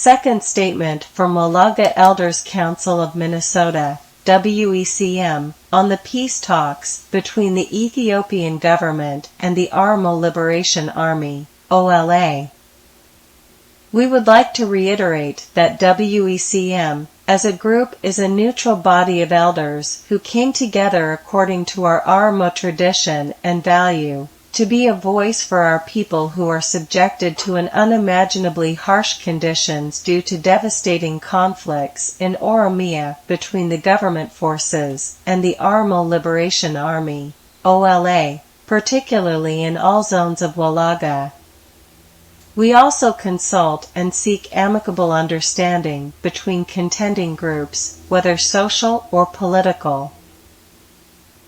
Second Statement from Wallagga Elders Council of Minnesota, WECM, on the peace talks between the Ethiopian government and the Oromo Liberation Army, OLA. We would like to reiterate that WECM, as a group, is a neutral body of elders who came together according to our Oromo tradition and value, to be a voice for our people who are subjected to an unimaginably harsh conditions due to devastating conflicts in Oromia between the government forces and the Oromo Liberation Army, OLA, particularly in all zones of Wallagga. We also consult and seek amicable understanding between contending groups, whether social or political.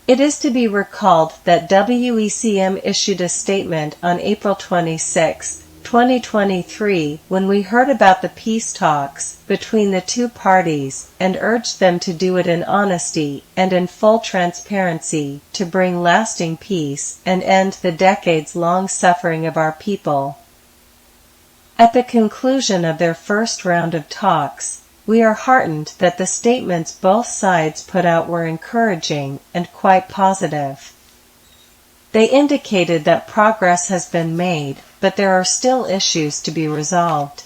It is to be recalled that WECM issued a statement on April 26, 2023, when we heard about the peace talks between the two parties and urged them to do it in honesty and in full transparency to bring lasting peace and end the decades-long suffering of our people. At the conclusion of their first round of talks, we are heartened that the statements both sides put out were encouraging and quite positive. They indicated that progress has been made, but there are still issues to be resolved.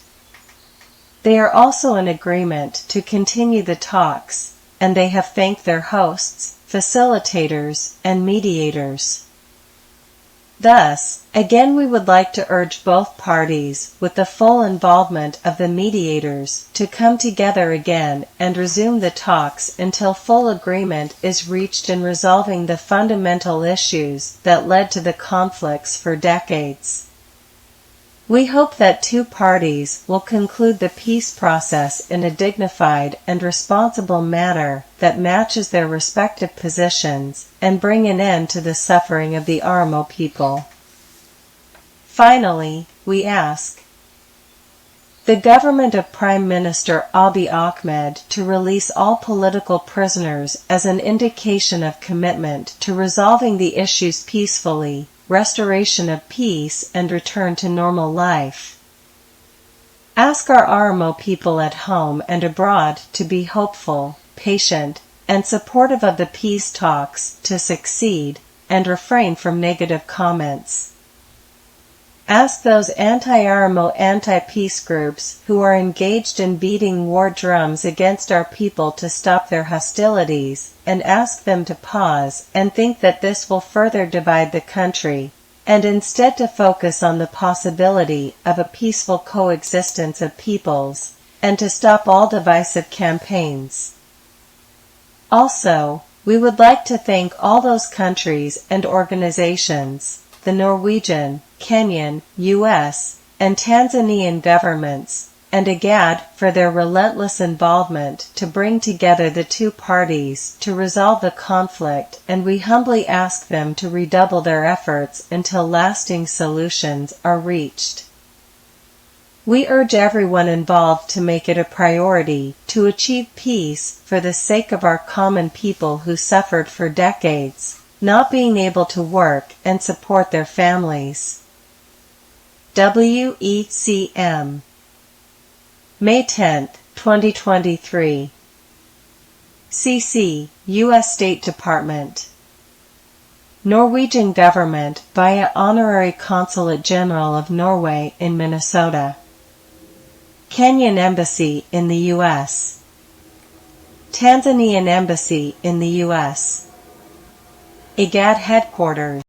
They are also in agreement to continue the talks, and they have thanked their hosts, facilitators, and mediators. Thus, again, we would like to urge both parties, with the full involvement of the mediators, to come together again and resume the talks until full agreement is reached in resolving the fundamental issues that led to the conflicts for decades. We hope that two parties will conclude the peace process in a dignified and responsible manner that matches their respective positions and bring an end to the suffering of the Oromo people. Finally, we ask the government of Prime Minister Abiy Ahmed to release all political prisoners as an indication of commitment to resolving the issues peacefully, restoration of peace, and return to normal life. Ask our Oromo people at home and abroad to be hopeful, patient, and supportive of the peace talks to succeed, and refrain from negative comments. Ask those anti-Oromo, anti-peace groups who are engaged in beating war drums against our people to stop their hostilities, and ask them to pause and think that this will further divide the country, and instead to focus on the possibility of a peaceful coexistence of peoples, and to stop all divisive campaigns. Also, we would like to thank all those countries and organizations, the Norwegian, Kenyan, US, and Tanzanian governments, and IGAD for their relentless involvement to bring together the two parties to resolve the conflict, and we humbly ask them to redouble their efforts until lasting solutions are reached. We urge everyone involved to make it a priority to achieve peace for the sake of our common people who suffered for decades, not being able to work and support their families. WECM, May 10, 2023. CC, U.S. State Department. Norwegian Government via Honorary Consulate General of Norway in Minnesota. Kenyan Embassy in the U.S. Tanzanian Embassy in the U.S. IGAD Headquarters.